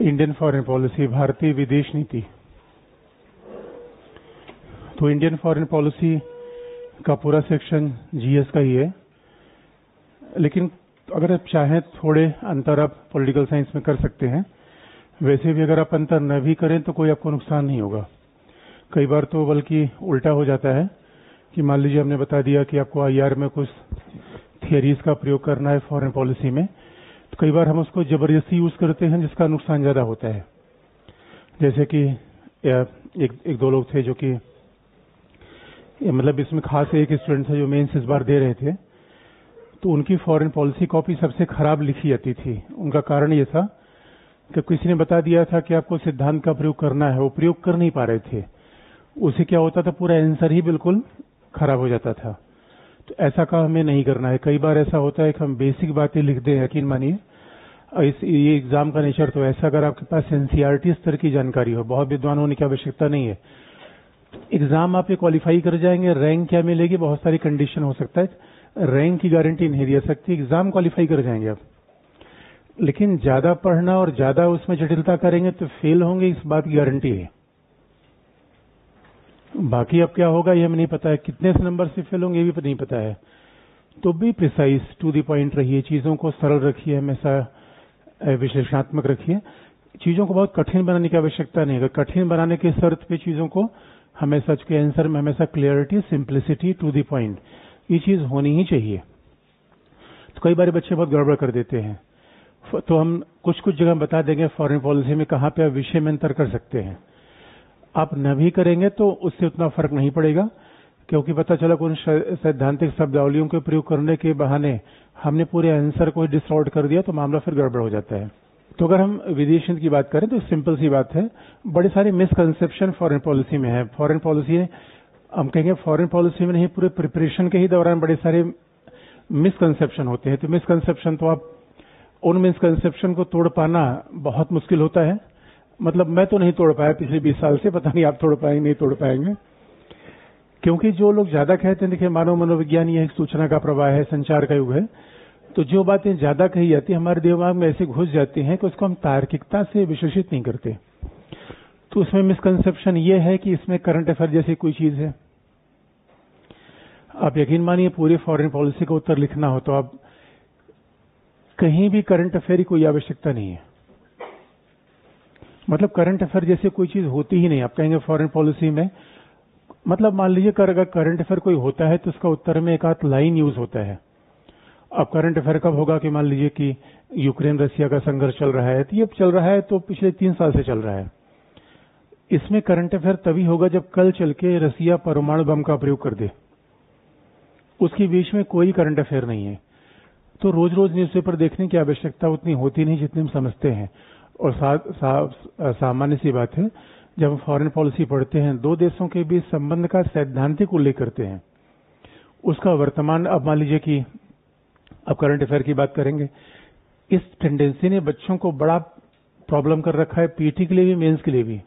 Indian foreign policy, भारतीय विदेश नीति। तो इंडियन फॉरेन पॉलिसी का पूरा सेक्शन जीएस का ही है, लेकिन अगर आप चाहें थोड़े अंतर आप पॉलिटिकल साइंस में कर सकते हैं। वैसे भी अगर आप अंतर न भी करें तो कोई आपको नुकसान नहीं होगा। कई बार तो बल्कि उल्टा हो जाता है कि मान लीजिए हमने बता दिया कि आपको आईआर में कुछ थियरीज का प्रयोग करना है फॉरेन पॉलिसी में, तो कई बार हम उसको जबरदस्ती यूज करते हैं जिसका नुकसान ज्यादा होता है। जैसे कि एक दो लोग थे जो कि मतलब इसमें खास एक स्टूडेंट था जो मेंस इस बार दे रहे थे, तो उनकी फॉरेन पॉलिसी कॉपी सबसे खराब लिखी जाती थी। उनका कारण ये था कि किसी ने बता दिया था कि आपको सिद्धांत का प्रयोग करना है, वो प्रयोग कर नहीं पा रहे थे। उससे क्या होता था, पूरा आंसर ही बिल्कुल खराब हो जाता था। तो ऐसा काम हमें नहीं करना है। कई बार ऐसा होता है कि हम बेसिक बातें लिख दें, यकीन मानिए ये एग्जाम का नेचर तो ऐसा, अगर आपके पास एनसीईआरटी स्तर की जानकारी हो, बहुत विद्वान होने की आवश्यकता नहीं है। एग्जाम आप ये क्वालिफाई कर जाएंगे, रैंक क्या मिलेगी, बहुत सारी कंडीशन हो सकता है, रैंक की गारंटी नहीं दे सकती, एग्जाम क्वालिफाई कर जाएंगे आप। लेकिन ज्यादा पढ़ना और ज्यादा उसमें जटिलता करेंगे तो फेल होंगे, इस बात की गारंटी है। बाकी अब क्या होगा ये हमें नहीं पता है, कितने नंबर से फेल होंगे ये भी नहीं पता है। तो भी प्रिसाइज, टू द पॉइंट रहिए, चीजों को सरल रखिए, हमेशा विश्लेषणात्मक रखिए। चीजों को बहुत कठिन बनाने की आवश्यकता नहीं है। अगर कठिन बनाने के शर्त पे चीजों को हमेशा के आंसर में हमेशा clarity, simplicity, to the point, ये चीज होनी ही चाहिए। तो कई बार बच्चे बहुत गड़बड़ कर देते हैं। तो हम कुछ जगह बता देंगे फॉरेन पॉलिसी में कहां पे आप विषय में अंतर कर सकते हैं। आप न भी करेंगे तो उससे उतना फर्क नहीं पड़ेगा, क्योंकि पता चला कि उन सैद्धांतिक शब्दावलियों के प्रयोग करने के बहाने हमने पूरे आंसर को डिस्टॉर्ट कर दिया, तो मामला फिर गड़बड़ हो जाता है। तो अगर हम विदेश नीति की बात करें तो सिंपल सी बात है, बड़े सारे मिसकंसेप्शन फॉरेन पॉलिसी में है। फॉरेन पॉलिसी हम कहेंगे फॉरेन पॉलिसी में नहीं, पूरे प्रिपरेशन के ही दौरान बड़े सारे मिसकंसेप्शन होते हैं। तो मिसकंसेप्शन तो आप उन मिसकंसेप्शन को तोड़ पाना बहुत मुश्किल होता है। मतलब मैं तो नहीं तोड़ पाया पिछले 20 साल से, पता नहीं आप तोड़ पाएंगे नहीं तोड़ पाएंगे। क्योंकि जो लोग ज्यादा कहते हैं, देखिए मानव मनोविज्ञान ये एक सूचना का प्रवाह है, संचार का युग है, तो जो बातें ज्यादा कही जाती है हमारे दिमाग में ऐसे घुस जाती हैं कि उसको हम तार्किकता से विश्लेषित नहीं करते। तो उसमें मिसकंसेप्शन ये है कि इसमें करंट अफेयर जैसी कोई चीज है। आप यकीन मानिए पूरी फॉरेन पॉलिसी का उत्तर लिखना हो तो आप कहीं भी करंट अफेयर की कोई आवश्यकता नहीं है। मतलब करंट अफेयर जैसे कोई चीज होती ही नहीं। आप कहेंगे फॉरेन पॉलिसी में, मतलब मान लीजिए अगर करंट अफेयर कोई होता है तो उसका उत्तर में एक आध लाइन यूज होता है। अब करंट अफेयर कब होगा कि मान लीजिए कि यूक्रेन रशिया का संघर्ष चल रहा है, तो ये चल रहा है तो पिछले 3 साल से चल रहा है। इसमें करंट अफेयर तभी होगा जब कल चल के रसिया परमाणु बम का प्रयोग कर दे। उसके बीच में कोई करंट अफेयर नहीं है। तो रोज रोज न्यूज़पेपर देखने की आवश्यकता उतनी होती नहीं जितनी हम समझते हैं। और सामान्य सी बात है, जब हम फॉरेन पॉलिसी पढ़ते हैं, दो देशों के बीच संबंध का सैद्धांतिक उल्लेख करते हैं, उसका वर्तमान, अब मान लीजिए कि अब करंट अफेयर की बात करेंगे, इस टेंडेंसी ने बच्चों को बड़ा प्रॉब्लम कर रखा है, पीटी के लिए भी, मेंस के लिए भी।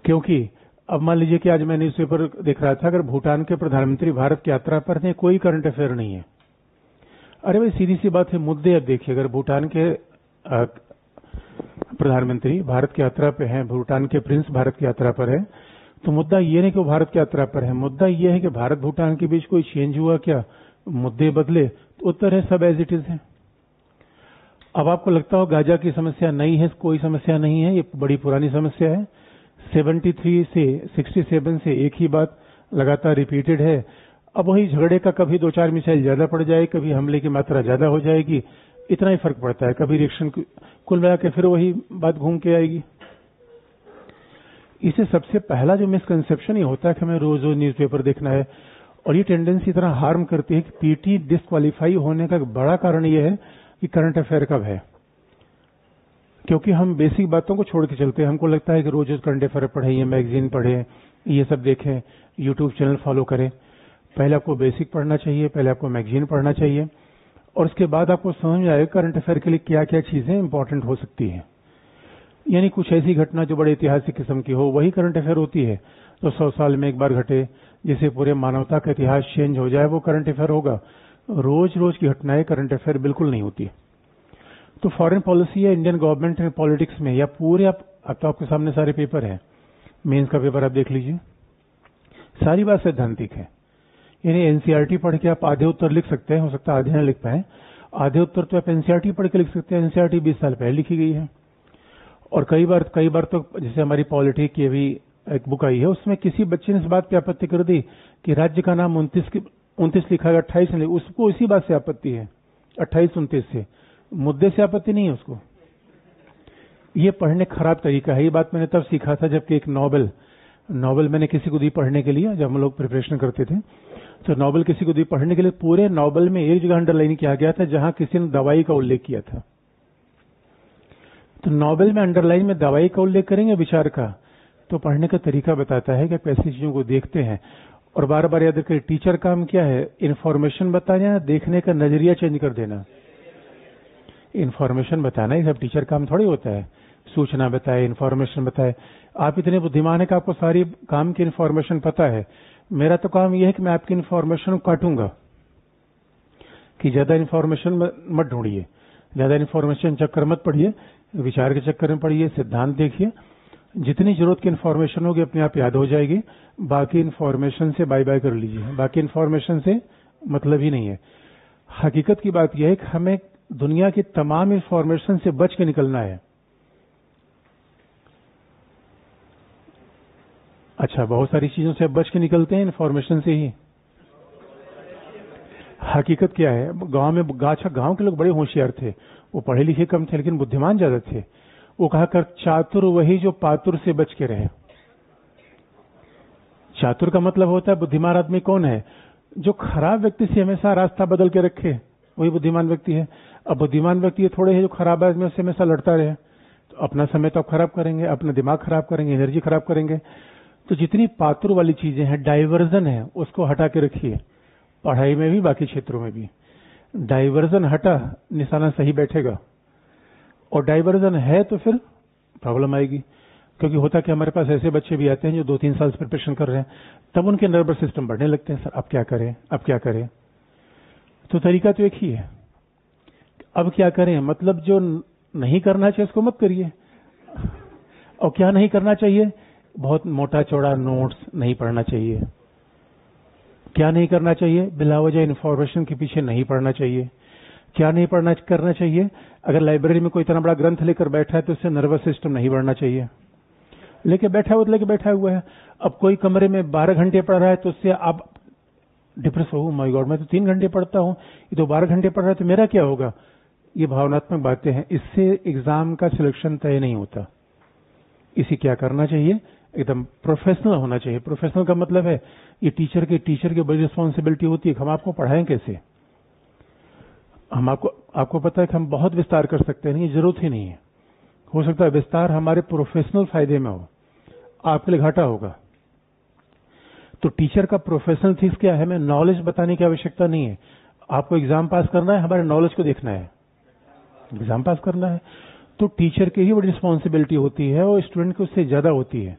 क्योंकि अब मान लीजिए कि आज मैं न्यूज़पेपर देख रहा था, अगर भूटान के प्रधानमंत्री भारत की यात्रा पर थे, कोई करंट अफेयर नहीं है। अरे भाई सीधी सी बात है, मुद्दे अब देखिए, अगर भूटान के प्रधानमंत्री भारत की यात्रा पे हैं, भूटान के प्रिंस भारत की यात्रा पर है, तो मुद्दा ये नहीं कि वो भारत की यात्रा पर है, मुद्दा ये है कि भारत भूटान के बीच कोई चेंज हुआ क्या, मुद्दे बदले? तो उत्तर है सब एज इट इज है। अब आपको लगता हो गाजा की समस्या नहीं है, कोई समस्या नहीं है, ये बड़ी पुरानी समस्या है। 73 से 67 से एक ही बात लगातार रिपीटेड है। अब वही झगड़े का कभी 2-4 मिसाइल ज्यादा पड़ जाए, कभी हमले की मात्रा ज्यादा हो जाएगी, इतना ही फर्क पड़ता है। कभी रिएक्शन, कुल मिला के फिर वही बात घूम के आएगी। इसे सबसे पहला जो मिसकंसेप्शन ये होता है कि हमें रोज रोज न्यूज़पेपर देखना है, और ये टेंडेंसी इतना हार्म करती है कि पीटी डिस्क्वालीफाई होने का बड़ा कारण ये है कि करंट अफेयर कब है। क्योंकि हम बेसिक बातों को छोड़ के चलते हैं। हमको लगता है कि रोज रोज करंट अफेयर पढ़े, ये मैगजीन पढ़े, ये सब देखें, यूट्यूब चैनल फॉलो करें। पहले आपको बेसिक पढ़ना चाहिए, पहले आपको मैगजीन पढ़ना चाहिए, और उसके बाद आपको समझ में आएगा करंट अफेयर के लिए क्या क्या चीजें इंपॉर्टेंट हो सकती हैं। यानी कुछ ऐसी घटना जो बड़े ऐतिहासिक किस्म की हो, वही करंट अफेयर होती है। तो 100 साल में एक बार घटे, जिसे पूरे मानवता का इतिहास चेंज हो जाए, वो करंट अफेयर होगा। रोज रोज की घटनाएं करंट अफेयर बिल्कुल नहीं होती। तो फॉरेन पॉलिसी या इंडियन गवर्नमेंट एंड पॉलिटिक्स में या पूरे तो आपके सामने सारे पेपर हैं, मेंस का पेपर आप देख लीजिए, सारी बात सैद्धांतिक है। यानी एनसीईआरटी पढ़ के आप आधे उत्तर लिख सकते हैं, हो सकता है आधे न लिख पाए, आधे उत्तर तो आप एनसीईआरटी पढ़ के लिख सकते हैं। एनसीईआरटी 20 साल पहले लिखी गई है। और कई बार तो जैसे हमारी पॉलिटी की अभी एक बुक आई है, उसमें किसी बच्चे ने इस बात पे आपत्ति कर दी कि राज्य का नाम 29 लिखा है, 28 नहीं, उसको इसी बात से आपत्ति है, 28-29 से, मुद्दे से आपत्ति नहीं है उसको। ये पढ़ने खराब तरीका है। ये बात मैंने तब सीखा था जबकि एक नॉवल मैंने किसी को दी पढ़ने के लिए, जब हम लोग प्रिपरेशन करते थे, तो नॉवल किसी को दी पढ़ने के लिए, पूरे नॉवल में एक जगह अंडरलाइन किया गया था जहां किसी ने दवाई का उल्लेख किया था। तो नॉवल में अंडरलाइन में दवाई का उल्लेख करेंगे विचार का, तो पढ़ने का तरीका बताता है कि कैसी चीजों को देखते हैं। और बार बार याद रखें, टीचर काम क्या है? इन्फॉर्मेशन बताना, देखने का नजरिया चेंज कर देना। इन्फॉर्मेशन बताना, ये सब टीचर काम थोड़ी होता है। सूचना बताए, इन्फॉर्मेशन बताए। आप इतने बुद्धिमान है कि आपको सारी काम की इन्फॉर्मेशन पता है। मेरा तो काम यह है कि मैं आपकी इन्फॉर्मेशन काटूंगा कि ज्यादा इन्फॉर्मेशन मत ढूंढिए, ज्यादा इन्फॉर्मेशन चक्कर मत पढ़िए, विचार के चक्कर में पढ़िए, सिद्धांत देखिए। जितनी जरूरत की इन्फॉर्मेशन होगी अपने आप याद हो जाएगी। बाकी इन्फॉर्मेशन से बाय बाय कर लीजिए, बाकी इन्फॉर्मेशन से मतलब ही नहीं है। हकीकत की बात यह है कि हमें दुनिया की तमाम इन्फॉर्मेशन से बच के निकलना है। अच्छा, बहुत सारी चीजों से बच के निकलते हैं, इन्फॉर्मेशन से ही। हकीकत क्या है? गांव के लोग बड़े होशियार थे, वो पढ़े लिखे कम थे लेकिन बुद्धिमान ज्यादा थे। वो कहा कर, चातुर वही जो पातुर से बच के रहे। चातुर का मतलब होता है, बुद्धिमान आदमी कौन है? जो खराब व्यक्ति से हमेशा रास्ता बदल के रखे, वही बुद्धिमान व्यक्ति है। अब बुद्धिमान व्यक्ति ये थोड़े है जो खराब आदमी से हमेशा लड़ता रहे, तो अपना समय तो आप खराब करेंगे, अपना दिमाग खराब करेंगे, एनर्जी खराब करेंगे। तो जितनी पातुर वाली चीजें हैं, डाइवर्जन है, उसको हटा के रखिए। पढ़ाई में भी, बाकी क्षेत्रों में भी डाइवर्जन हटा, निशाना सही बैठेगा। और डाइवर्जन है तो फिर प्रॉब्लम आएगी। क्योंकि होता कि हमारे पास ऐसे बच्चे भी आते हैं जो 2-3 साल से प्रिपरेशन कर रहे हैं, तब उनके नर्वस सिस्टम बढ़ने लगते हैं। सर अब क्या करें, अब क्या करें? तो तरीका तो एक ही है, अब क्या करें मतलब जो नहीं करना चाहिए उसको मत करिए। और क्या नहीं करना चाहिए? बहुत मोटा चौड़ा नोट्स नहीं पढ़ना चाहिए। क्या नहीं करना चाहिए? बिला वजह इन्फॉर्मेशन के पीछे नहीं पढ़ना चाहिए। क्या नहीं करना चाहिए? अगर लाइब्रेरी में कोई इतना बड़ा ग्रंथ लेकर बैठा है तो उससे नर्वस सिस्टम नहीं बढ़ना चाहिए। लेके बैठा हुआ तो लेके बैठा हुआ है। अब कोई कमरे में 12 घंटे पढ़ रहा है तो उससे आप डिप्रेस हो, माय गॉड मैं तो 3 घंटे पढ़ता हूं, ये तो 12 घंटे पढ़ रहा है तो मेरा क्या होगा? ये भावनात्मक बातें हैं, इससे एग्जाम का सिलेक्शन तय नहीं होता। इसी क्या करना चाहिए? एकदम प्रोफेशनल होना चाहिए। प्रोफेशनल का मतलब है ये टीचर की बड़ी रिस्पॉन्सिबिलिटी होती है कि हम आपको पढ़ाएं कैसे। हम आपको पता है कि हम बहुत विस्तार कर सकते हैं, नहीं जरूरत ही नहीं है। हो सकता है विस्तार हमारे प्रोफेशनल फायदे में हो, आपके लिए घाटा होगा। तो टीचर का प्रोफेशनल थिंग्स क्या है? हमें नॉलेज बताने की आवश्यकता नहीं है। आपको एग्जाम पास करना है, हमारे नॉलेज को देखना है, एग्जाम पास करना है। तो टीचर की ही बड़ी रिस्पॉन्सिबिलिटी होती है और स्टूडेंट की उससे ज्यादा होती है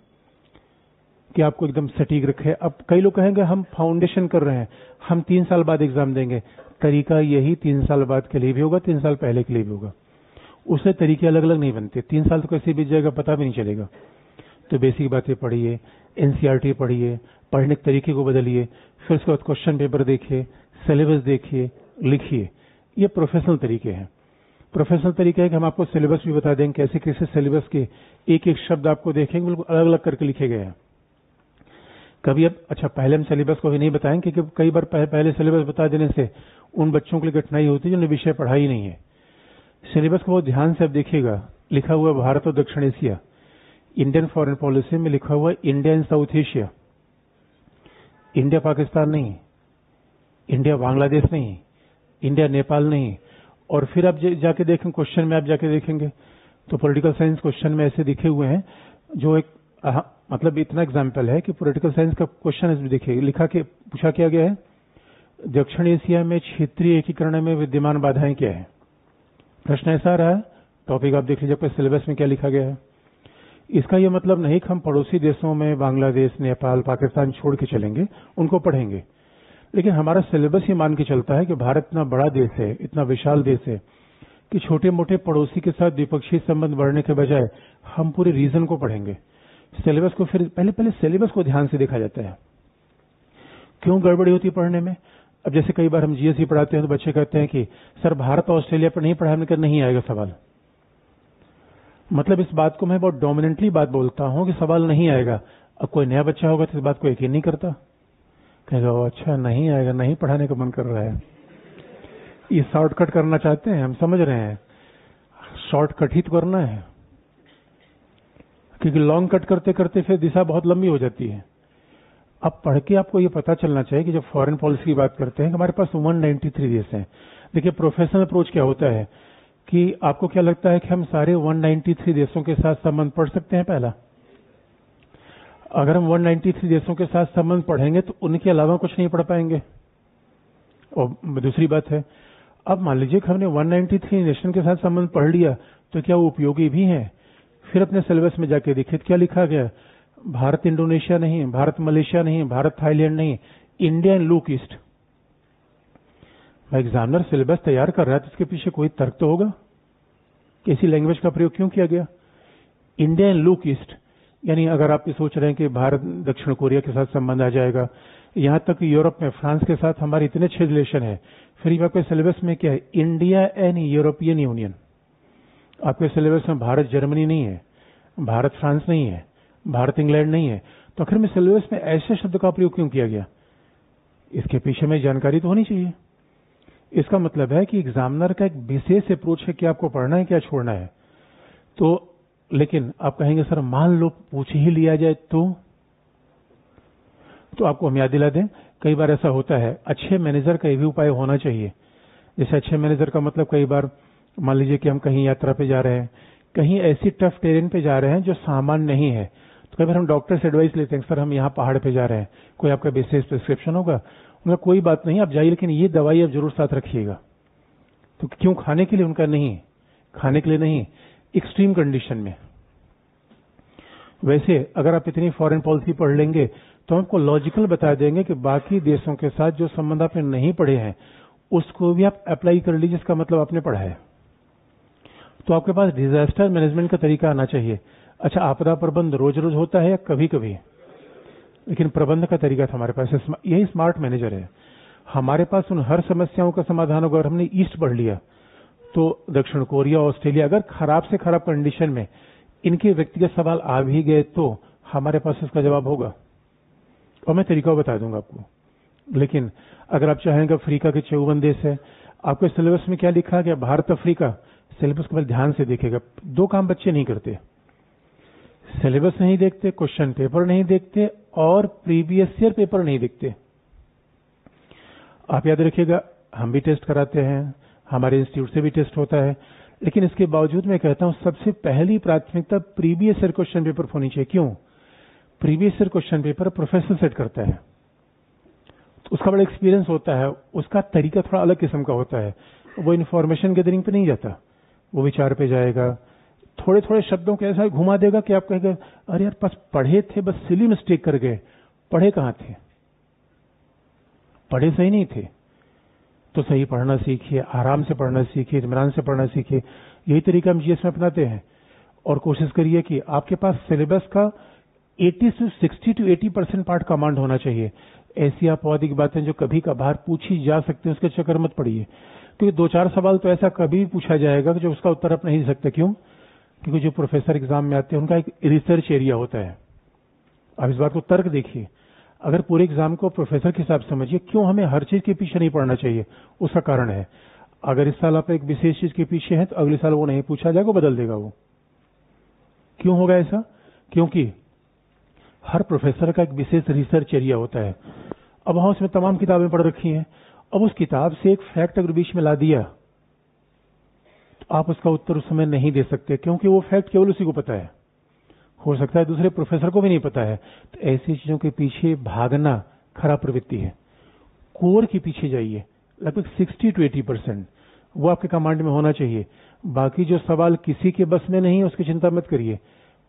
कि आपको एकदम सटीक रखे। अब कई लोग कहेंगे हम फाउंडेशन कर रहे हैं, हम 3 साल बाद एग्जाम देंगे। तरीका यही 3 साल बाद के लिए भी होगा, 3 साल पहले के लिए भी होगा। उससे तरीके अलग अलग नहीं बनते। 3 साल तो कैसे बीत जाएगा पता भी नहीं चलेगा। तो बेसिक बातें पढ़िए, एनसीईआरटी पढ़िए, पढ़ने के तरीके को बदलिए, फिर उसके बाद क्वेश्चन पेपर देखिए, सिलेबस देखिए, लिखिए। ये प्रोफेशनल तरीके हैं। प्रोफेशनल तरीका है कि हम आपको सिलेबस भी बता देंगे, कैसे कैसे सिलेबस के एक एक शब्द आपको देखेंगे, बिल्कुल अलग अलग करके लिखे गए हैं। कभी अब अच्छा पहले हम सिलेबस को भी नहीं बताएंगे क्योंकि कई बार पहले सिलेबस बता देने से उन बच्चों के लिए कठिनाई होती है जिन्होंने विषय पढ़ा ही नहीं है। सिलेबस को बहुत ध्यान से अब देखिएगा। लिखा हुआ भारत और दक्षिण एशिया, इंडियन फॉरेन पॉलिसी में लिखा हुआ India and south Asia. India Pakistan नहीं, इंडिया बांग्लादेश नहीं, इंडिया नेपाल नहीं। और फिर आप जाके देखें, क्वेश्चन में आप जाके देखेंगे तो पॉलिटिकल साइंस क्वेश्चन में ऐसे लिखे हुए हैं जो एक मतलब इतना एग्जाम्पल है कि पॉलिटिकल साइंस का क्वेश्चन देखिए, लिखा के पूछा क्या गया है, दक्षिण एशिया में क्षेत्रीय एकीकरण में विद्यमान बाधाएं क्या है। प्रश्न ऐसा रहा है, टॉपिक आप देख लीजिए सिलेबस में क्या लिखा गया है। इसका यह मतलब नहीं कि हम पड़ोसी देशों में बांग्लादेश, नेपाल, पाकिस्तान छोड़ के चलेंगे, उनको पढ़ेंगे। लेकिन हमारा सिलेबस ही मान के चलता है कि भारत इतना बड़ा देश है, इतना विशाल देश है कि छोटे मोटे पड़ोसी के साथ द्विपक्षीय संबंध बढ़ने के बजाय हम पूरे रीजन को पढ़ेंगे। सिलेबस को फिर पहले सिलेबस को ध्यान से देखा जाता है, क्यों गड़बड़ी होती है पढ़ने में। अब जैसे कई बार हम जीएसई पढ़ाते हैं तो बच्चे कहते हैं कि सर भारत और ऑस्ट्रेलिया पर नहीं पढ़ा, हमने कहा नहीं आएगा सवाल। मतलब इस बात को मैं बहुत डोमिनेंटली बात बोलता हूं कि सवाल नहीं आएगा। अब कोई नया बच्चा होगा तो इस बात को यकीन नहीं करता, कहेगा अच्छा नहीं आएगा, नहीं पढ़ाने का मन कर रहा है। ये शॉर्टकट करना चाहते हैं, हम समझ रहे हैं, शॉर्टकट ही तो करना है, क्योंकि लॉन्ग कट करते करते फिर दिशा बहुत लंबी हो जाती है। अब पढ़ के आपको ये पता चलना चाहिए कि जब फॉरेन पॉलिसी की बात करते हैं, हमारे पास 193 देश हैं। देखिए प्रोफेशनल अप्रोच क्या होता है कि आपको क्या लगता है कि हम सारे 193 देशों के साथ संबंध पढ़ सकते हैं? पहला, अगर हम 193 देशों के साथ संबंध पढ़ेंगे तो उनके अलावा कुछ नहीं पढ़ पाएंगे। और दूसरी बात है, अब मान लीजिए कि हमने 193 नेशन के साथ संबंध पढ़ लिया तो क्या वो उपयोगी भी है? फिर अपने सिलेबस में जाके देखिए क्या लिखा गया, भारत इंडोनेशिया नहीं, भारत मलेशिया नहीं, भारत थाईलैंड नहीं, इंडिया एंड लुक ईस्ट। भाई एग्जामिनर सिलेबस तैयार कर रहा है तो इसके पीछे कोई तर्क तो होगा कि ऐसी लैंग्वेज का प्रयोग क्यों किया गया। इंडिया एंड लुक ईस्ट, यानी अगर आप ये सोच रहे हैं कि भारत दक्षिण कोरिया के साथ संबंध आ जाएगा, यहां तक यूरोप में फ्रांस के साथ हमारे इतने अच्छे रिलेशन है, फिर आपके सिलेबस में क्या है, इंडिया एंड यूरोपियन यूनियन। आपके सिलेबस में भारत जर्मनी नहीं है, भारत फ्रांस नहीं है, भारत इंग्लैंड नहीं है, तो आखिर में सिलेबस में ऐसे शब्द का प्रयोग क्यों किया गया? इसके पीछे में जानकारी तो होनी चाहिए। इसका मतलब है कि एग्जामिनर का एक विशेष अप्रोच है कि आपको पढ़ना है क्या छोड़ना है। तो लेकिन आप कहेंगे सर मान लो पूछ ही लिया जाए तो आपको हम याद दिला दें, कई बार ऐसा होता है, अच्छे मैनेजर का ये भी उपाय होना चाहिए। जैसे अच्छे मैनेजर का मतलब कई बार मान लीजिए कि हम कहीं यात्रा पे जा रहे हैं, कहीं ऐसी टफ टेरेन पे जा रहे हैं जो सामान्य नहीं है, तो कई बार हम डॉक्टर से एडवाइस लेते हैं सर हम यहाँ पहाड़ पे जा रहे हैं, कोई आपका विशेष प्रिस्क्रिप्शन होगा? उनका कोई बात नहीं, आप जाइए लेकिन ये दवाई आप जरूर साथ रखिएगा। तो क्यों? खाने के लिए? उनका नहीं, खाने के लिए नहीं, एक्सट्रीम कंडीशन में। वैसे अगर आप इतनी फॉरेन पॉलिसी पढ़ लेंगे तो आपको लॉजिकल बता देंगे कि बाकी देशों के साथ जो संबंध आपने नहीं पढ़े हैं उसको भी आप अप्लाई कर लीजिए, इसका मतलब आपने पढ़ा है। तो आपके पास डिजास्टर मैनेजमेंट का तरीका आना चाहिए। अच्छा, आपदा प्रबंध रोज रोज होता है या कभी कभी? लेकिन प्रबंध का तरीका था हमारे पास, यही स्मार्ट मैनेजर है। हमारे पास उन हर समस्याओं का समाधान होगा। अगर हमने ईस्ट पढ़ लिया तो दक्षिण कोरिया, ऑस्ट्रेलिया, अगर खराब से खराब कंडीशन में इनके व्यक्तिगत सवाल आ भी गए तो हमारे पास इसका जवाब होगा, और मैं तरीका बता दूंगा आपको। लेकिन अगर आप चाहेंगे, अफ्रीका के 54 देश है, आपके सिलेबस में क्या लिखा गया, भारत अफ्रीका, सिलेबस को ध्यान से देखेगा। दो काम बच्चे नहीं करते, सिलेबस नहीं देखते, क्वेश्चन पेपर नहीं देखते और प्रीवियस ईयर पेपर नहीं देखते। आप याद रखिएगा, हम भी टेस्ट कराते हैं, हमारे इंस्टीट्यूट से भी टेस्ट होता है, लेकिन इसके बावजूद मैं कहता हूं सबसे पहली प्राथमिकता प्रीवियस ईयर क्वेश्चन पेपर होनी चाहिए। क्यों? Previous year question paper professor set करता है, तो उसका बड़ा एक्सपीरियंस होता है, उसका तरीका थोड़ा अलग किस्म का होता है। वो इन्फॉर्मेशन गैदरिंग पे नहीं जाता, वो विचार पे जाएगा, थोड़े थोड़े शब्दों को ऐसा घुमा देगा कि आप कहेंगे अरे यार बस पढ़े थे, बस सिली मिस्टेक कर गए। पढ़े कहां थे? पढ़े सही नहीं थे। तो सही पढ़ना सीखिए, आराम से पढ़ना सीखिए, इत्मीनान से पढ़ना सीखिए। यही तरीका हम जीएस में अपनाते हैं। और कोशिश करिए कि आपके पास सिलेबस का 60 to 80% पार्ट कमांड होना चाहिए। ऐसी आपवादिक बातें जो कभी कभार पूछी जा सकती हैं उसके चक्कर मत पड़िए, क्योंकि 2-4 सवाल तो ऐसा कभी भी पूछा जाएगा कि जो उसका उत्तर आप नहीं दे सकते। क्यों? क्योंकि जो प्रोफेसर एग्जाम में आते हैं उनका एक रिसर्च एरिया होता है। आप इस बात को तर्क देखिए, अगर पूरे एग्जाम को प्रोफेसर के हिसाब से समझिए, क्यों हमें हर चीज के पीछे नहीं पढ़ना चाहिए, उसका कारण है। अगर इस साल आप एक विशेष चीज के पीछे हैं तो अगले साल वो नहीं पूछा जाएगा, बदल देगा वो। क्यों होगा ऐसा? क्योंकि हर प्रोफेसर का एक विशेष रिसर्च एरिया होता है। अब वहां उसमें तमाम किताबें पढ़ रखी हैं, अब उस किताब से एक फैक्ट अगर बीच में ला दिया तो आप उसका उत्तर उस समय नहीं दे सकते, क्योंकि वो फैक्ट केवल उसी को पता है, हो सकता है दूसरे प्रोफेसर को भी नहीं पता है। तो ऐसी चीजों के पीछे भागना खराब प्रवृत्ति है। कोर के पीछे जाइए, लगभग 60 to 80% वो आपके कमांड में होना चाहिए। बाकी जो सवाल किसी के बस में नहीं है उसकी चिंता मत करिए,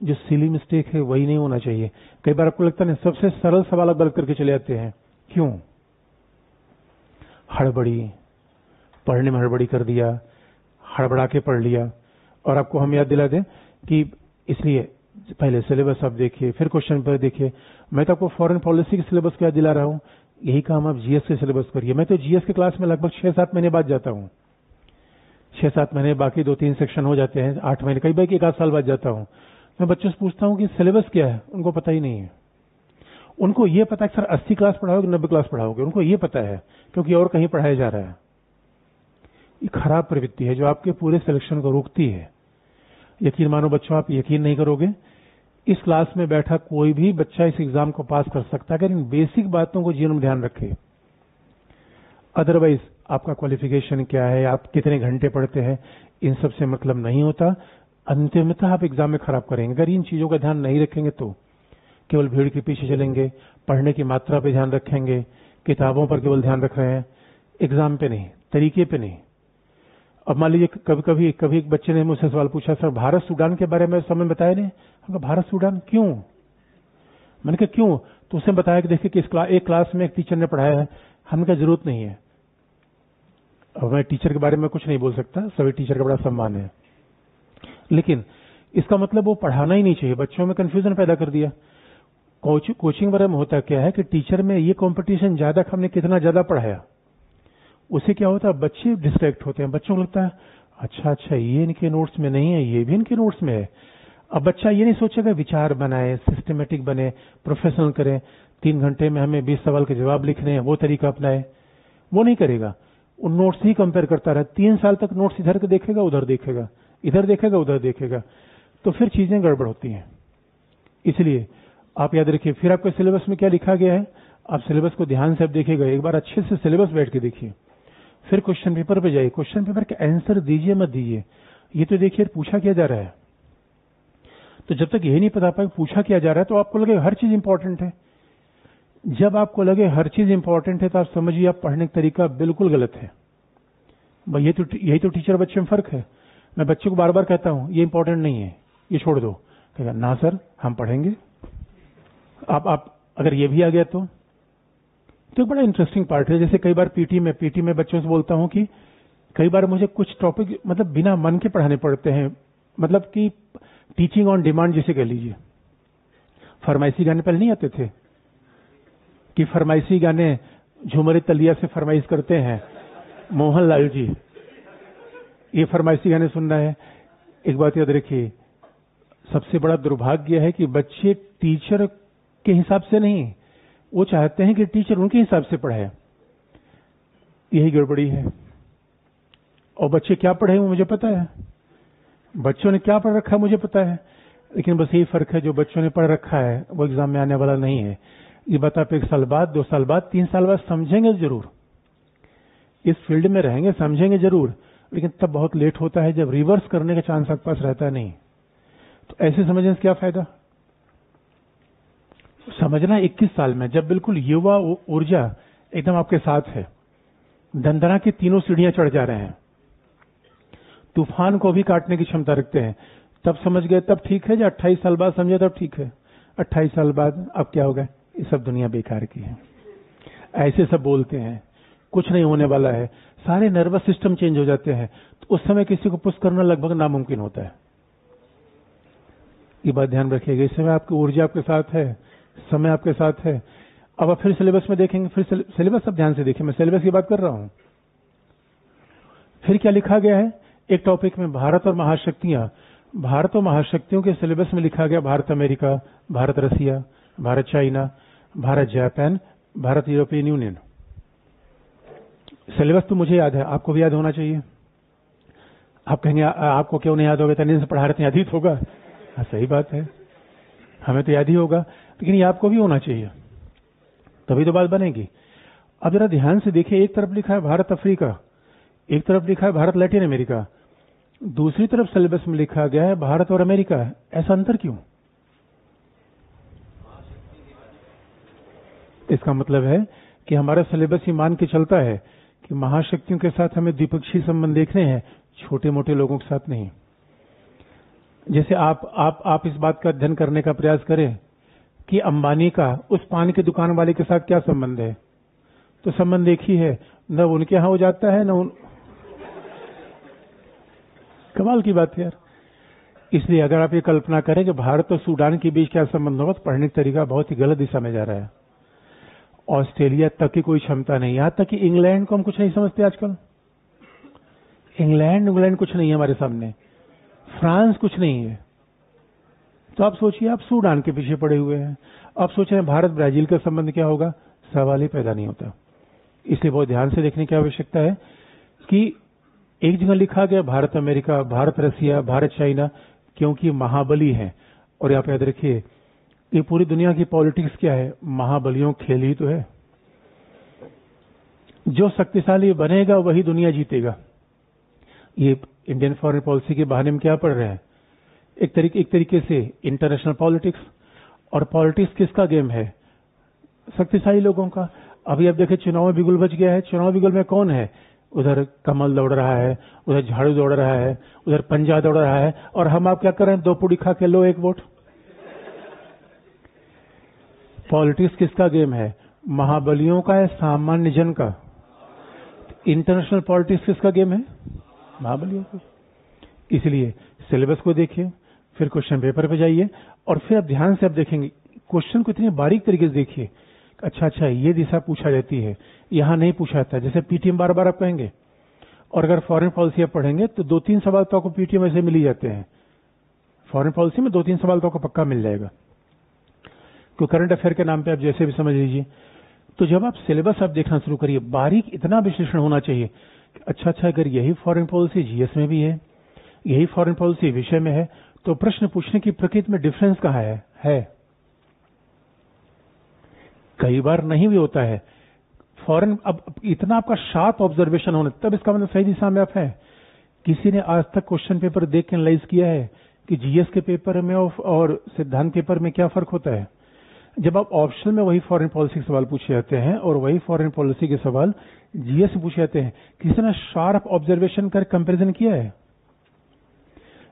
जो सिली मिस्टेक है वही नहीं होना चाहिए। कई बार आपको लगता है सबसे सरल सवाल आप गलत करके चले आते हैं। क्यों? हड़बड़ी, पढ़ने में हड़बड़ी कर दिया, हड़बड़ा के पढ़ लिया। और आपको हम याद दिला दें कि इसलिए पहले सिलेबस आप देखिए, फिर क्वेश्चन पेपर देखिए। मैं तो आपको फॉरेन पॉलिसी के सिलेबस को याद दिला रहा हूं, यही काम आप जीएस के सिलेबस करिए। मैं तो जीएस के क्लास में लगभग 6-7 महीने बाद जाता हूं, 6-7 महीने, बाकी 2-3 सेक्शन हो जाते हैं 8 महीने, कई बार 1 साल बाद जाता हूं। मैं बच्चों से पूछता हूं कि सिलेबस क्या है, उनको पता ही नहीं है। उनको ये पता है कि सर 80 क्लास पढ़ाओगे 90 क्लास पढ़ाओगे, उनको ये पता है क्योंकि और कहीं पढ़ाया जा रहा है। ये खराब प्रवृत्ति है जो आपके पूरे सिलेक्शन को रोकती है। यकीन मानो बच्चों, आप यकीन नहीं करोगे, इस क्लास में बैठा कोई भी बच्चा इस एग्जाम को पास कर सकता है अगर इन बेसिक बातों को जीवन में ध्यान रखे। अदरवाइज आपका क्वालिफिकेशन क्या है, आप कितने घंटे पढ़ते हैं, इन सब से मतलब नहीं होता। अंतिमतः आप एग्जाम में खराब करेंगे अगर इन चीजों का ध्यान नहीं रखेंगे। तो केवल भीड़ के पीछे चलेंगे, पढ़ने की मात्रा पे ध्यान रखेंगे, किताबों पर केवल ध्यान रख रहे हैं, एग्जाम पे नहीं, तरीके पे नहीं। अब मान लीजिए कभी एक बच्चे ने मुझसे सवाल पूछा, सर भारत सूडान के बारे में समय बताया नहीं। हमने कहा भारत सूडान क्यों? मैंने कहा क्यों? तो उसने बताया कि देखिए कि एक क्लास में एक टीचर ने पढ़ाया है। हमने कहा जरूरत नहीं है। अब मैं टीचर के बारे में कुछ नहीं बोल सकता, सभी टीचर का बड़ा सम्मान है, लेकिन इसका मतलब वो पढ़ाना ही नहीं चाहिए। बच्चों में कंफ्यूजन पैदा कर दिया। कोचिंग वगैरह में होता क्या है कि टीचर में ये कंपटीशन ज्यादा, हमने कितना ज्यादा पढ़ाया, उससे क्या होता है बच्चे डिस्ट्रैक्ट होते हैं। बच्चों को लगता है अच्छा ये इनके नोट्स में नहीं है, ये भी इनके नोट्स में है। अब बच्चा ये नहीं सोचेगा विचार बनाए, सिस्टमेटिक बने, प्रोफेशनल करे, 3 घंटे में हमें 20 सवाल के जवाब लिखने हैं, वो तरीका अपनाए, वो नहीं करेगा। उन नोट्स ही कंपेयर करता रहे। 3 साल तक नोट्स इधर के देखेगा, उधर देखेगा, इधर देखेगा, उधर देखेगा, तो फिर चीजें गड़बड़ होती हैं। इसलिए आप याद रखिए, फिर आपके सिलेबस में क्या लिखा गया है, आप सिलेबस को ध्यान से आप देखिएगा, एक बार अच्छे से सिलेबस बैठ के देखिए, फिर क्वेश्चन पेपर पे जाइए। क्वेश्चन पेपर के आंसर दीजिए मत दीजिए, ये तो देखिए पूछा क्या जा रहा है। तो जब तक यही नहीं पता पाए पूछा क्या जा रहा है, तो आपको लगे हर चीज इंपॉर्टेंट है। जब आपको लगे हर चीज इंपॉर्टेंट है, तो आप समझिए आप पढ़ने का तरीका बिल्कुल गलत है। भाई यही तो टीचर बच्चे में फर्क है। मैं बच्चे को बार बार कहता हूं ये इंपॉर्टेंट नहीं है, ये छोड़ दो, कहेगा ना सर हम पढ़ेंगे। आप अगर ये भी आ गया तो एक बड़ा इंटरेस्टिंग पार्ट है। जैसे कई बार पीटी में बच्चों से बोलता हूं कि कई बार मुझे कुछ टॉपिक मतलब बिना मन के पढ़ाने पड़ते हैं, मतलब कि टीचिंग ऑन डिमांड जिसे कह लीजिए। फरमाइशी गाने पहले नहीं आते थे कि फरमाइशी गाने झूमरे तलिया से फरमाइश करते हैं मोहनलाल जी, ये फरमाइशी गाने सुनना है। एक बात याद रखिए, सबसे बड़ा दुर्भाग्य है कि बच्चे टीचर के हिसाब से नहीं, वो चाहते हैं कि टीचर उनके हिसाब से पढ़ाए। यही गड़बड़ी है। और बच्चे क्या पढ़े वो मुझे पता है, बच्चों ने क्या पढ़ रखा है मुझे पता है, लेकिन बस यही फर्क है जो बच्चों ने पढ़ रखा है वो एग्जाम में आने वाला नहीं है। ये बात आप 1 साल बाद, 2 साल बाद, 3 साल बाद समझेंगे जरूर, इस फील्ड में रहेंगे समझेंगे जरूर, लेकिन तब बहुत लेट होता है जब रिवर्स करने का चांस आपके पास रहता नहीं। तो ऐसे समझने से क्या फायदा। समझना 21 साल में, जब बिल्कुल युवा ऊर्जा एकदम आपके साथ है, दंदना की तीनों सीढ़ियां चढ़ जा रहे हैं, तूफान को भी काटने की क्षमता रखते हैं, तब समझ गए तब ठीक है, जो 28 साल बाद समझे तब ठीक है। 28 साल बाद अब क्या होगा, ये सब दुनिया बेकार की है। ऐसे सब बोलते हैं, कुछ नहीं होने वाला है, सारे नर्वस सिस्टम चेंज हो जाते हैं, तो उस समय किसी को पुश करना लगभग नामुमकिन होता है। ये बात ध्यान रखिएगा। इस समय आपकी ऊर्जा आपके साथ है, समय आपके साथ है। अब आप फिर सिलेबस में देखेंगे, फिर सिलेबस अब ध्यान से देखिए, मैं सिलेबस की बात कर रहा हूं। फिर क्या लिखा गया है एक टॉपिक में, भारत और महाशक्तियां। भारत और महाशक्तियों के सिलेबस में लिखा गया Bharat America, Bharat Russia, Bharat China, Bharat Japan, Bharat European Union. Syllabus तो मुझे याद है, आपको भी याद होना चाहिए। आप कहेंगे आपको क्यों नहीं याद होगा, इतने दिन से पढ़ा रहे थे, याद ही तो होगा। हाँ सही बात है, हमें तो याद ही होगा, लेकिन ये आपको भी होना चाहिए, तभी तो बात बनेगी। अब जरा ध्यान से देखिए, एक तरफ लिखा है भारत अफ्रीका, एक तरफ लिखा है भारत लैटिन अमेरिका, दूसरी तरफ सिलेबस में लिखा गया है भारत और अमेरिका। ऐसा अंतर क्यों? इसका मतलब है कि हमारा सिलेबस ही मान के चलता है कि महाशक्तियों के साथ हमें द्विपक्षीय संबंध देखने हैं, छोटे मोटे लोगों के साथ नहीं। जैसे आप इस बात का अध्ययन करने का प्रयास करें कि अंबानी का उस पान की दुकान वाले के साथ क्या संबंध है, तो संबंध एक ही है, न उनके यहां हो जाता है न कमाल की बात है यार। इसलिए अगर आप ये कल्पना करें कि भारत और सूडान के बीच क्या संबंध होगा, तो पढ़ने का तरीका बहुत ही गलत दिशा में जा रहा है। ऑस्ट्रेलिया तक की कोई क्षमता नहीं, यहां तक कि इंग्लैंड को हम कुछ नहीं समझते आजकल। इंग्लैंड कुछ नहीं है हमारे सामने, फ्रांस कुछ नहीं है। तो आप सोचिए, आप सूडान के पीछे पड़े हुए हैं। आप सोच रहे हैं भारत ब्राजील का संबंध क्या होगा, सवाल ही पैदा नहीं होता। इसलिए बहुत ध्यान से देखने की आवश्यकता है कि एक जगह लिखा गया Bharat America, Bharat Russia, Bharat China, क्योंकि महाबली है। और आप याद रखिए, ये पूरी दुनिया की पॉलिटिक्स क्या है, महाबलियों खेल ही तो है। जो शक्तिशाली बनेगा वही दुनिया जीतेगा। ये इंडियन फॉरेन पॉलिसी के बहाने में क्या पढ़ रहे हैं, एक तरीके से इंटरनेशनल पॉलिटिक्स। और पॉलिटिक्स किसका गेम है, शक्तिशाली लोगों का। अभी आप देखिए, चुनाव में बिगुल बच गया है। चुनाव बिगुल में कौन है, उधर कमल दौड़ रहा है, उधर झाड़ू दौड़ रहा है, उधर पंजा दौड़ रहा है, और हम आप क्या कर रहे हैं, 2 पूड़ी खा के लो 1 वोट। पॉलिटिक्स किसका गेम है, महाबलियों का है, सामान्य जन का। इंटरनेशनल पॉलिटिक्स किसका गेम है, महाबलियों का। इसलिए सिलेबस को देखिए, फिर क्वेश्चन पेपर पे जाइए, और फिर आप ध्यान से आप देखेंगे क्वेश्चन को इतनी बारीक तरीके से देखिए। अच्छा ये दिशा पूछा जाती है, यहां नहीं पूछा जाता। जैसे पीटीएम बार बार आप कहेंगे, और अगर फॉरेन पॉलिसी आप पढ़ेंगे तो 2-3 सवाल तो आपको पीटीएम ऐसे मिल ही जाते हैं। फॉरेन पॉलिसी में 2-3 सवाल तो आपको पक्का मिल जाएगा, क्योंकि करंट अफेयर के नाम पे आप जैसे भी समझ लीजिए। तो जब आप सिलेबस आप देखना शुरू करिए, बारीक इतना विश्लेषण होना चाहिए कि अच्छा अगर यही फॉरेन पॉलिसी जीएस में भी है, यही फॉरेन पॉलिसी विषय में है, तो प्रश्न पूछने की प्रकृति में डिफरेंस कहां है। कई बार नहीं भी होता है फॉरेन। अब इतना आपका शार्प ऑब्जर्वेशन होने, तब इसका मतलब सही दिशा में आप है। किसी ने आज तक क्वेश्चन पेपर देख के एनालाइज किया है कि जीएस के पेपर में और सिद्धांत पेपर में क्या फर्क होता है। जब आप ऑप्शन में वही फॉरेन पॉलिसी के सवाल पूछे जाते हैं और वही फॉरेन पॉलिसी के सवाल जीएस से पूछे जाते हैं, किसी ने शार्प ऑब्जर्वेशन कर कंपैरिजन किया है?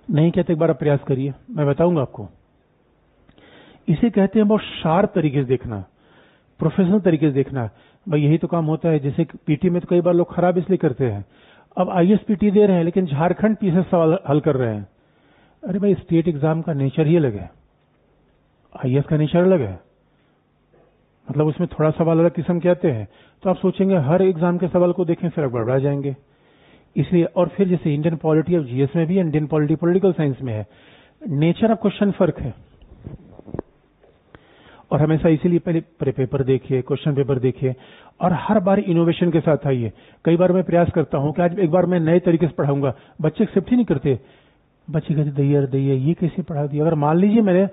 नहीं कहते, एक बार आप प्रयास करिए, मैं बताऊंगा आपको। इसे कहते हैं बहुत शार्प तरीके से देखना, प्रोफेशनल तरीके से देखना। भाई यही तो काम होता है। जैसे पीटी में तो कई बार लोग खराब इसलिए करते हैं, अब आईएसपीटी दे रहे हैं लेकिन झारखंड पीछे सवाल हल कर रहे हैं। अरे भाई, स्टेट एग्जाम का नेचर ही अलग है, आईएएस का नेचर अलग है, मतलब उसमें थोड़ा सवाल अलग किस्म के आते हैं। तो आप सोचेंगे हर एग्जाम के सवाल को देखें, फिर आप गड़बड़ा जाएंगे। इसलिए, और फिर जैसे इंडियन पॉलिटी ऑफ जीएस में भी, इंडियन पॉलिटी पॉलिटिकल साइंस में है, नेचर ऑफ क्वेश्चन फर्क है। और हमेशा इसीलिए पहले पेपर देखिए, क्वेश्चन पेपर देखिए, और हर बार इनोवेशन के साथ आइए। कई बार मैं प्रयास करता हूं कि आज एक बार मैं नए तरीके से पढ़ाऊंगा, बच्चे एक्सेप्ट ही नहीं करते। बच्चे कहते दैया ये कैसे पढ़ा दिया। अगर मान लीजिए मैंने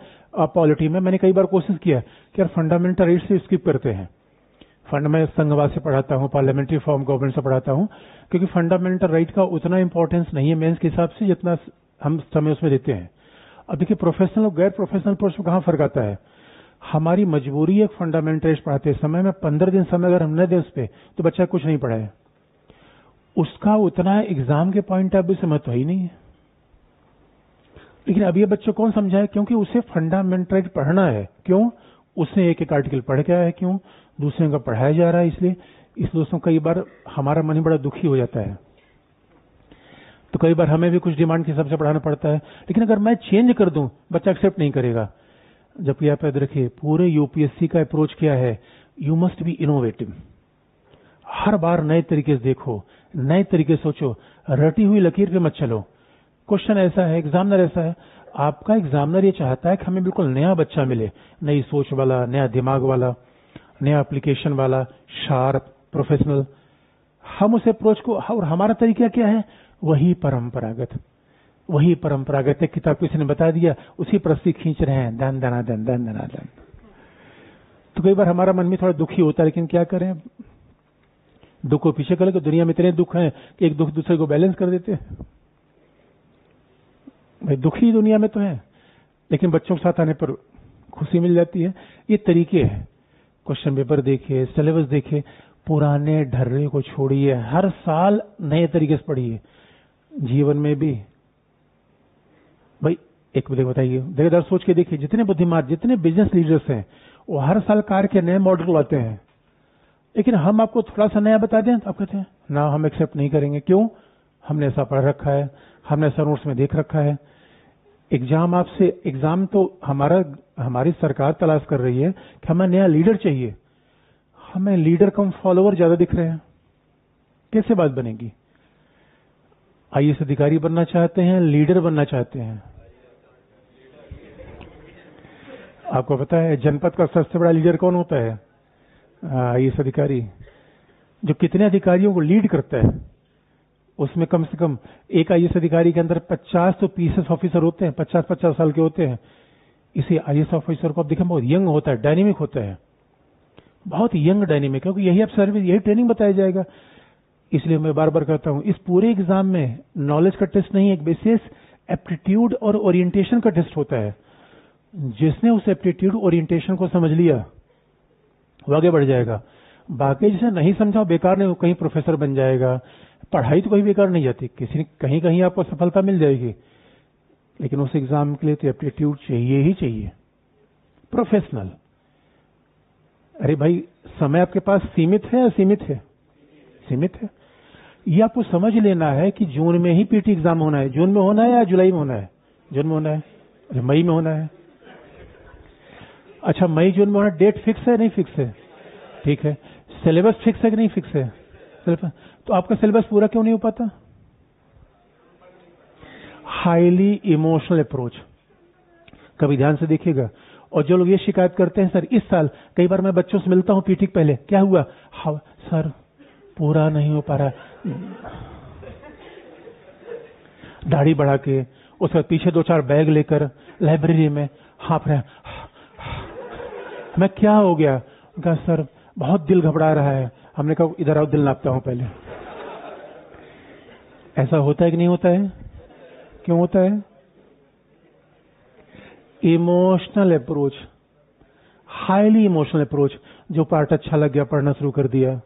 पॉलिटी में मैंने कई बार कोशिश किया कि यार फंडामेंटल राइट से स्किप करते हैं। मैं संघवाद से पढ़ाता हूं, पार्लियामेंट्री फॉर्म गवर्नमेंट से पढ़ाता हूं, क्योंकि फंडामेंटल राइट का उतना इंपॉर्टेंस नहीं है मेंस के हिसाब से जितना हम समय उसमें देते हैं। अब देखिए, प्रोफेशनल और गैर प्रोफेशनल कोर्स में कहां फर्क आता है। हमारी मजबूरी है फंडामेंटल राइट पढ़ाते समय में 15 दिन समय अगर हम न दें उस पर, तो बच्चा कुछ नहीं पढ़ाए। उसका उतना एग्जाम के पॉइंट ऑफ व्यू से महत्व ही नहीं है। लेकिन अब ये बच्चों कौन समझाए, क्योंकि उसे फंडामेंटल राइट पढ़ना है। क्यों? उसने एक आर्टिकल पढ़ के आया है, क्यों? दूसरे का पढ़ाया जा रहा है, इसलिए। इस दोस्तों कई बार हमारा मन ही बड़ा दुखी हो जाता है, तो कई बार हमें भी कुछ डिमांड के हिसाब से पढ़ाना पड़ता है। लेकिन अगर मैं चेंज कर दूं, बच्चा एक्सेप्ट नहीं करेगा। जबकि आप याद रखिए, पूरे यूपीएससी का अप्रोच क्या है, यू मस्ट बी इनोवेटिव। हर बार नए तरीके से देखो, नए तरीके से सोचो, रटी हुई लकीर पे मत चलो। क्वेश्चन ऐसा है, एग्जामिनर ऐसा है, आपका एग्जामिनर ये चाहता है कि हमें बिल्कुल नया बच्चा मिले, नई सोच वाला, नया दिमाग वाला, नया एप्लीकेशन वाला, शार्प, प्रोफेशनल। हम उस अप्रोच को, और हमारा तरीका क्या है, वही परंपरागत है। किताब किसी ने बता दिया, उसी पर रस्सी खींच रहे हैं, दन दना दन। तो कई बार हमारा मन में थोड़ा दुखी होता है, लेकिन क्या करें, दुख को पीछे कर ले। दुनिया में इतने दुख हैं कि एक दुख दूसरे को बैलेंस कर देते हैं। भाई दुखी दुनिया में तो है, लेकिन बच्चों के साथ आने पर खुशी मिल जाती है। ये तरीके हैं। क्वेश्चन पेपर देखिए, सिलेबस देखिए, पुराने ढर्रे को छोड़िए, हर साल नए तरीके से पढ़िए। जीवन में भी भाई एक बताइए, देखिए सोच के देखिए, जितने बुद्धिमान, जितने बिजनेस लीडर्स हैं, वो हर साल कार के नए मॉडल लाते हैं। लेकिन हम आपको थोड़ा सा नया बता दें तो आप कहते हैं ना, हम एक्सेप्ट नहीं करेंगे। क्यों? हमने ऐसा पढ़ रखा है, हमने ऐसा नोट्स में देख रखा है। एग्जाम तो हमारी सरकार तलाश कर रही है कि हमें नया लीडर चाहिए। हमें लीडर कम फॉलोवर ज्यादा दिख रहे हैं, कैसे बात बनेगी? आईएएस अधिकारी बनना चाहते हैं, लीडर बनना चाहते हैं। आपको पता है जनपद का सबसे बड़ा लीडर कौन होता है? आईएएस अधिकारी। जो कितने अधिकारियों को लीड करता है, उसमें कम से कम एक आईएएस अधिकारी के अंदर 50 तो पीएस ऑफिसर होते हैं, 50-50 साल के होते हैं। इसी आईएएस ऑफिसर को आप देखें बहुत यंग होता है, डायनेमिक होता है, बहुत यंग डायनेमिक, क्योंकि यही आप सर्विस, यही ट्रेनिंग बताया जाएगा। इसलिए मैं बार बार कहता हूं, इस पूरे एग्जाम में नॉलेज का टेस्ट नहीं, एक विशेष एप्टीट्यूड और ओरिएंटेशन का टेस्ट होता है। जिसने उस एप्टीट्यूड ओरिएंटेशन को समझ लिया वो आगे बढ़ जाएगा। बाकी जिसे नहीं समझा बेकार नहीं, वो कहीं प्रोफेसर बन जाएगा। पढ़ाई तो कहीं बेकार नहीं जाती, किसी कहीं कहीं आपको सफलता मिल जाएगी, लेकिन उस एग्जाम के लिए तो एप्टीट्यूड चाहिए ही चाहिए। प्रोफेशनल। अरे भाई, समय आपके पास सीमित है या सीमित है? सीमित है। ये आपको समझ लेना है कि जून में ही पीटी एग्जाम होना है। जून में होना है या जुलाई में होना है? जून में होना है। अरे मई में होना है। अच्छा, मई जून में होना, डेट फिक्स है नहीं फिक्स है? ठीक है। सिलेबस फिक्स है कि नहीं फिक्स है? तो आपका सिलेबस पूरा क्यों नहीं हो पाता? Highly emotional approach. कभी ध्यान से देखिएगा। और जो लोग ये शिकायत करते हैं, सर इस साल, कई बार मैं बच्चों से मिलता हूं पीटी के पहले, क्या हुआ? हाँ सर, पूरा नहीं हो पा रहा। दाढ़ी बढ़ा के उसके बाद पीछे 2-4 बैग लेकर लाइब्रेरी में हाँफ रहे। मैं क्या हो गया? कहा सर बहुत दिल घबरा रहा है। हमने कहा इधर आओ, दिल नापता हूं पहले। ऐसा होता है कि नहीं होता है? क्यों होता है? Emotional approach, highly emotional approach. जो पार्ट अच्छा लग गया पढ़ना शुरू कर दिया,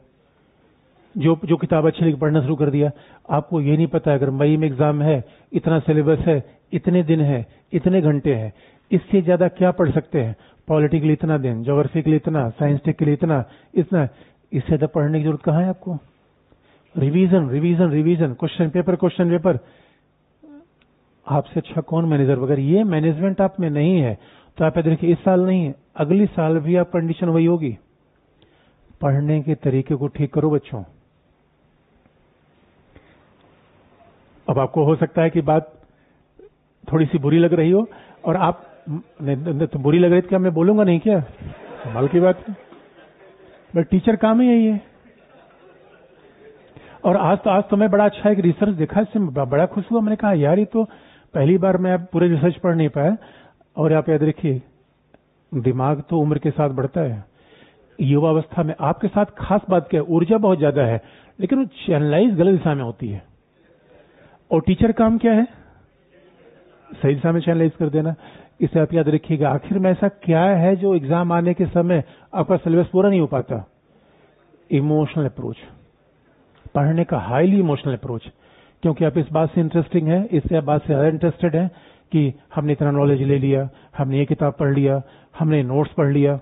जो किताब अच्छी लगी पढ़ना शुरू कर दिया। आपको ये नहीं पता अगर मई में एग्जाम है, इतना सिलेबस है, इतने दिन है, इतने घंटे हैं, इससे ज्यादा क्या पढ़ सकते हैं? पॉलिटी के लिए इतना दिन, ज्योग्राफी के लिए इतना, साइंस टेक के लिए इतना, इससे ज्यादा पढ़ने की जरूरत कहाँ है आपको? Revision revision revision, question paper. आपसे अच्छा कौन मैनेजर? अगर ये मैनेजमेंट आप में नहीं है तो आप देखिए, इस साल नहीं, अगली साल भी आप कंडीशन वही होगी। पढ़ने के तरीके को ठीक करो बच्चों। अब आपको हो सकता है कि बात थोड़ी सी बुरी लग रही हो, और आप तो बुरी लग रही थी, क्या मैं बोलूंगा नहीं क्या? कमाल की बात है। बट टीचर काम ही यही है। और आज तो मैं बड़ा अच्छा एक रिसर्च देखा, इससे बड़ा खुश हुआ। मैंने कहा यार, ये तो पहली बार मैं पूरे रिसर्च पढ़ नहीं पाया। और आप याद रखिए, दिमाग तो उम्र के साथ बढ़ता है। युवावस्था में आपके साथ खास बात क्या है, ऊर्जा बहुत ज्यादा है, लेकिन वो चैनलाइज गलत दिशा में होती है। और टीचर काम क्या है? सही दिशा में चैनलाइज कर देना। इसे आप याद रखिएगा। आखिर में ऐसा क्या है जो एग्जाम आने के समय आपका सिलेबस पूरा नहीं हो पाता? इमोशनल अप्रोच, पढ़ने का हाईली इमोशनल अप्रोच। क्योंकि आप इस बात से इंटरेस्टिंग है, इससे आप बात से ज्यादा इंटरेस्टेड है कि हमने इतना नॉलेज ले लिया, हमने ये किताब पढ़ लिया, हमने नोट्स पढ़ लिया।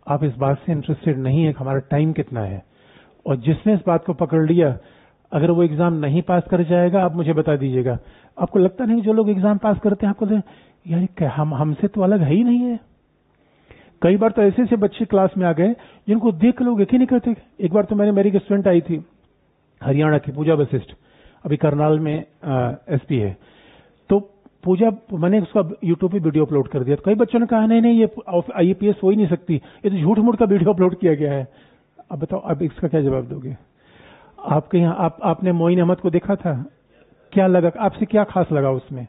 आप इस बात से इंटरेस्टेड नहीं है कि हमारा टाइम कितना है। और जिसने इस बात को पकड़ लिया, अगर वो एग्जाम नहीं पास कर जाएगा, आप मुझे बता दीजिएगा। आपको लगता नहीं जो लोग एग्जाम पास करते हैं, आपको यार हमसे तो अलग है ही नहीं है। कई बार तो ऐसे बच्चे क्लास में आ गए जिनको देख लोग यकीन नहीं करते। एक बार तो मेरी एक स्टूडेंट आई थी हरियाणा की, पूजा वशिष्ठ, अभी करनाल में एसपी है। तो पूजा, मैंने उसका यूट्यूब पे वीडियो अपलोड कर दिया। तो कई बच्चों ने कहा नहीं ये आईपीएस हो ही नहीं सकती, ये तो झूठ मूठ का वीडियो अपलोड किया गया है। अब बताओ, अब इसका क्या जवाब दोगे? आपके यहाँ आपने मोइन अहमद को देखा था, क्या लगा आपसे? क्या खास लगा उसमें?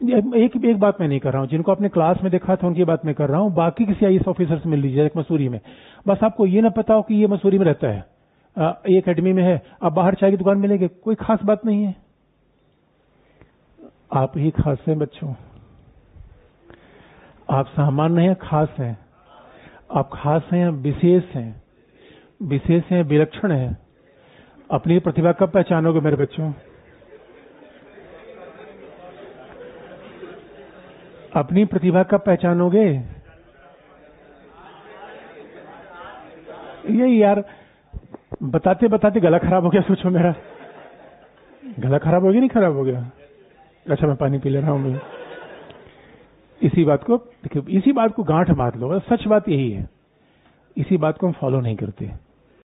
एक बात मैं नहीं कर रहा हूं, जिनको आपने क्लास में देखा था उनकी बात मैं कर रहा हूं। बाकी किसी आईएएस ऑफिसर से मिल लीजिए एक मसूरी में, बस आपको ये ना पता हो कि ये मसूरी में रहता है, ये एकेडमी में है, आप बाहर चाय की दुकान मिलेंगे, कोई खास बात नहीं है। आप ही खास हैं बच्चों, आप सामान्य हैं, खास हैं। आप खास हैं, विशेष हैं, विशेष हैं, विलक्षण हैं। अपनी प्रतिभा कब पहचानोगे मेरे बच्चों? अपनी प्रतिभा कब पहचानोगे? यही यार, बताते बताते गला खराब हो गया, सोचो मेरा। गला खराब हो गया, नहीं खराब हो गया? अच्छा मैं पानी पी ले रहा हूं। इसी बात को देखिए, इसी बात को गांठ मार लो, सच बात यही है। इसी बात को हम फॉलो नहीं करते।